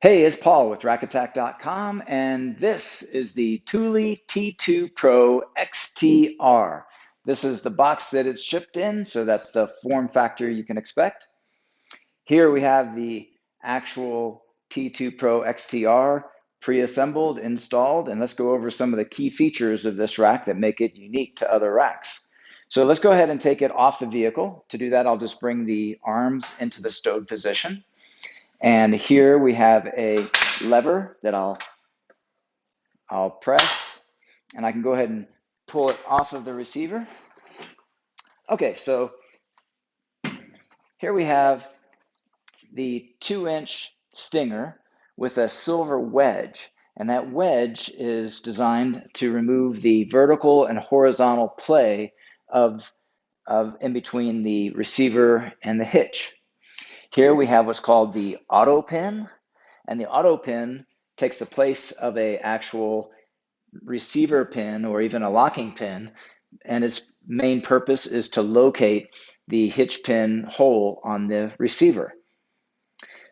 Hey, it's Paul with rackattack.com, and this is the Thule T2 Pro XTR. This is the box that it's shipped in, so that's the form factor you can expect. Here we have the actual T2 Pro XTR pre-assembled, installed, and let's go over some of the key features of this rack that make it unique to other racks. So let's go ahead and take it off the vehicle. To do that, I'll just bring the arms into the stowed position. And here we have a lever that I'll press, and I can go ahead and pull it off of the receiver. Okay, so here we have the 2-inch stinger with a silver wedge, and that wedge is designed to remove the vertical and horizontal play of in between the receiver and the hitch. Here we have what's called the auto pin, and the auto pin takes the place of a actual receiver pin or even a locking pin, and its main purpose is to locate the hitch pin hole on the receiver.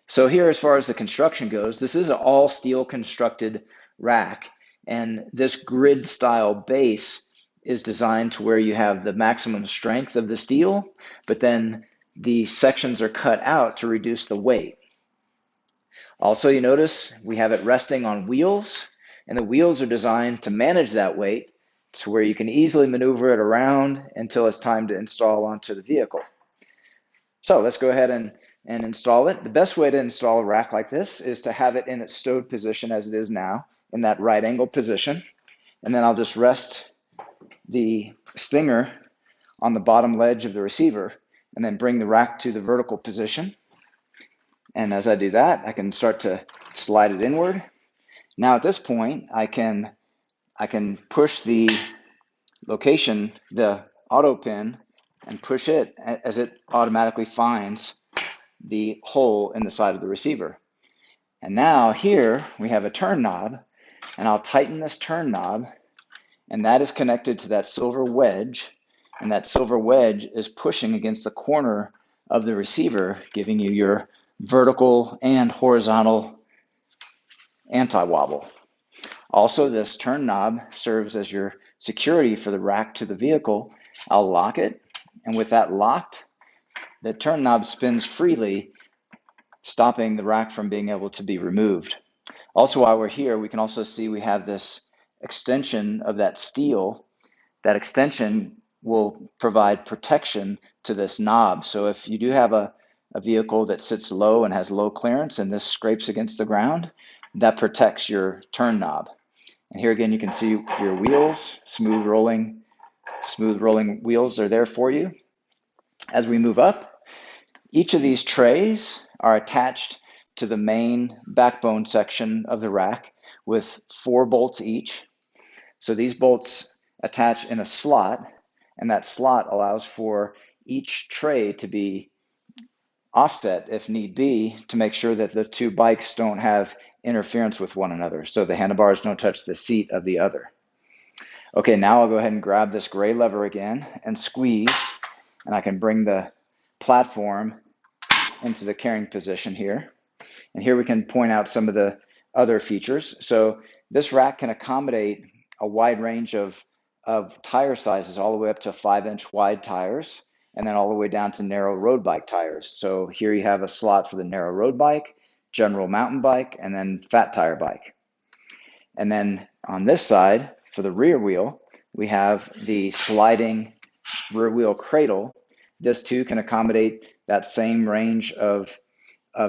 So here, as far as the construction goes, this is an all steel constructed rack, and this grid style base is designed to where you have the maximum strength of the steel, but then the sections are cut out to reduce the weight. Also, you notice we have it resting on wheels, and the wheels are designed to manage that weight to where you can easily maneuver it around until it's time to install onto the vehicle. So let's go ahead and install it. The best way to install a rack like this is to have it in its stowed position as it is now, in that right angle position. And then I'll just rest the stinger on the bottom ledge of the receiver and then bring the rack to the vertical position. And as I do that, I can start to slide it inward. Now at this point, I can push the location, the auto pin, and push it as it automatically finds the hole in the side of the receiver. And now here we have a turn knob, and I'll tighten this turn knob, and that is connected to that silver wedge, and that silver wedge is pushing against the corner of the receiver, giving you your vertical and horizontal anti-wobble. Also, this turn knob serves as your security for the rack to the vehicle. I'll lock it, and with that locked, the turn knob spins freely, stopping the rack from being able to be removed. Also, while we're here, we can also see we have this extension of that steel. That extension will provide protection to this knob. So if you do have a vehicle that sits low and has low clearance and this scrapes against the ground, that protects your turn knob. And here again, you can see your wheels, smooth rolling wheels are there for you. As we move up, each of these trays are attached to the main backbone section of the rack with 4 bolts each. So these bolts attach in a slot, and that slot allows for each tray to be offset if need be to make sure that the 2 bikes don't have interference with one another, so the handlebars don't touch the seat of the other. Okay, now I'll go ahead and grab this gray lever again and squeeze, and I can bring the platform into the carrying position here. And here we can point out some of the other features. So this rack can accommodate a wide range of tire sizes, all the way up to 5-inch wide tires, and then all the way down to narrow road bike tires. So here you have a slot for the narrow road bike, general mountain bike, and then fat tire bike. And then on this side, for the rear wheel, we have the sliding rear wheel cradle. This too can accommodate that same range of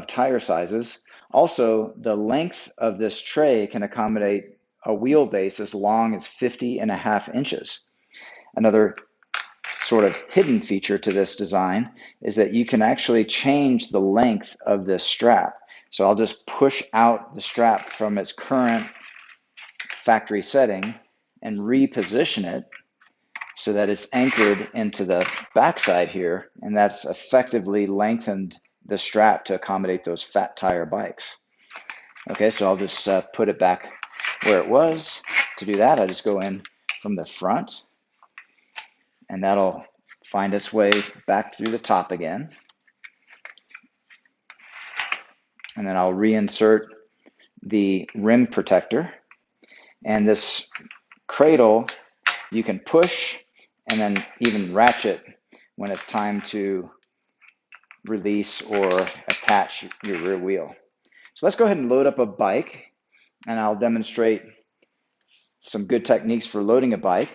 tire sizes. Also, the length of this tray can accommodate a wheelbase as long as 50.5 inches. Another sort of hidden feature to this design is that you can actually change the length of this strap. So I'll just push out the strap from its current factory setting and reposition it so that it's anchored into the backside here, and that's effectively lengthened the strap to accommodate those fat tire bikes. Okay, so I'll just put it back where it was. To do that, I just go in from the front, and that'll find its way back through the top again. And then I'll reinsert the rim protector. And this cradle, you can push and then even ratchet when it's time to release or attach your rear wheel. So let's go ahead and load up a bike, and I'll demonstrate some good techniques for loading a bike.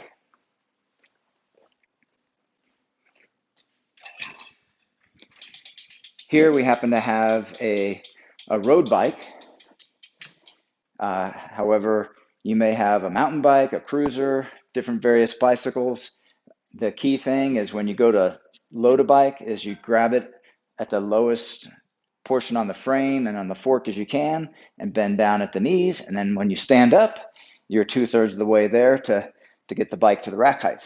Here we happen to have a road bike. However, you may have a mountain bike, a cruiser, different various bicycles. The key thing is when you go to load a bike is you grab it at the lowest portion on the frame and on the fork as you can, and bend down at the knees. And then when you stand up, you're 2/3 of the way there to get the bike to the rack height.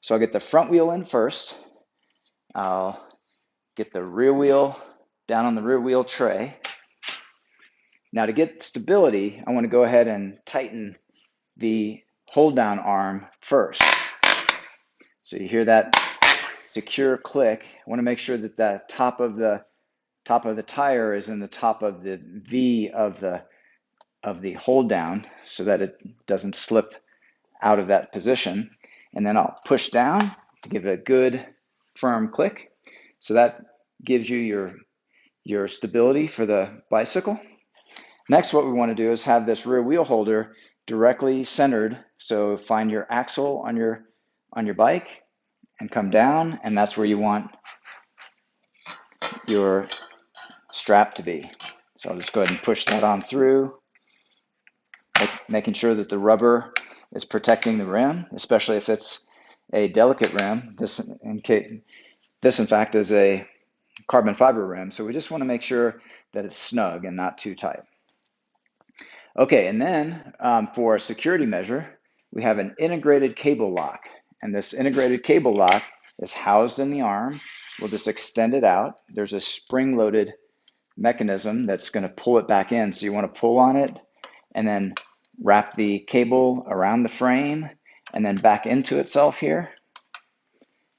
So I'll get the front wheel in first. I'll get the rear wheel down on the rear wheel tray. Now to get stability, I want to go ahead and tighten the hold down arm first. So you hear that secure click. I want to make sure that the top of the tire is in the top of the V of the hold down so that it doesn't slip out of that position. And then I'll push down to give it a good firm click. So that gives you your stability for the bicycle. Next, what we want to do is have this rear wheel holder directly centered. So find your axle on your bike and come down, and that's where you want your strap to be. So I'll just go ahead and push that on through, making sure that the rubber is protecting the rim, especially if it's a delicate rim. This in fact is a carbon fiber rim, so we just want to make sure that it's snug and not too tight. Okay, and then for a security measure, we have an integrated cable lock, and this integrated cable lock is housed in the arm. We'll just extend it out. There's a spring-loaded mechanism that's going to pull it back in, so you want to pull on it and then wrap the cable around the frame and then back into itself here.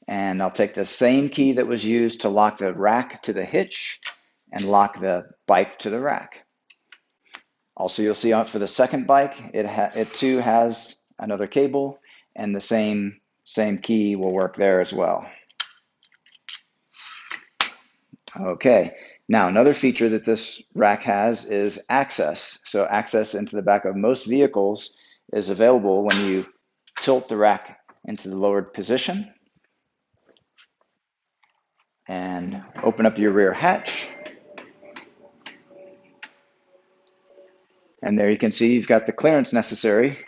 And I'll take the same key that was used to lock the rack to the hitch and lock the bike to the rack. Also, you'll see for the second bike, it too has another cable, and the same key will work there as well. Okay, now another feature that this rack has is access. So access into the back of most vehicles is available when you tilt the rack into the lowered position and open up your rear hatch. And there you can see you've got the clearance necessary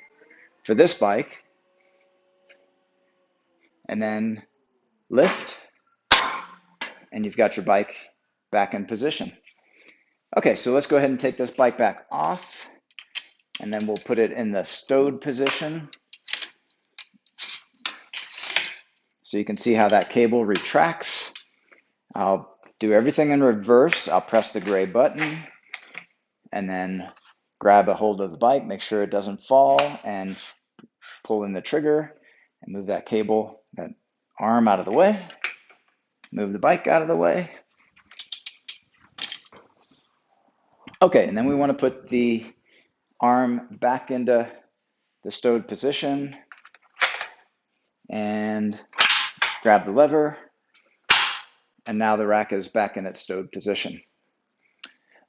for this bike. And then lift, and you've got your bike back in position. Okay, so let's go ahead and take this bike back off, and then we'll put it in the stowed position. So you can see how that cable retracts. I'll do everything in reverse. I'll press the gray button and then grab a hold of the bike, make sure it doesn't fall, and pull in the trigger and move that cable, that arm out of the way. Move the bike out of the way. Okay, and then we want to put the arm back into the stowed position and grab the lever, and now the rack is back in its stowed position.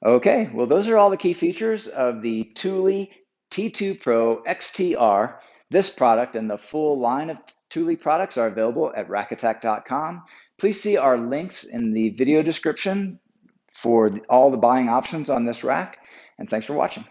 Okay, well, those are all the key features of the Thule T2 Pro XTR. This product and the full line of Thule products are available at rackattack.com. Please see our links in the video description for all the buying options on this rack, and thanks for watching.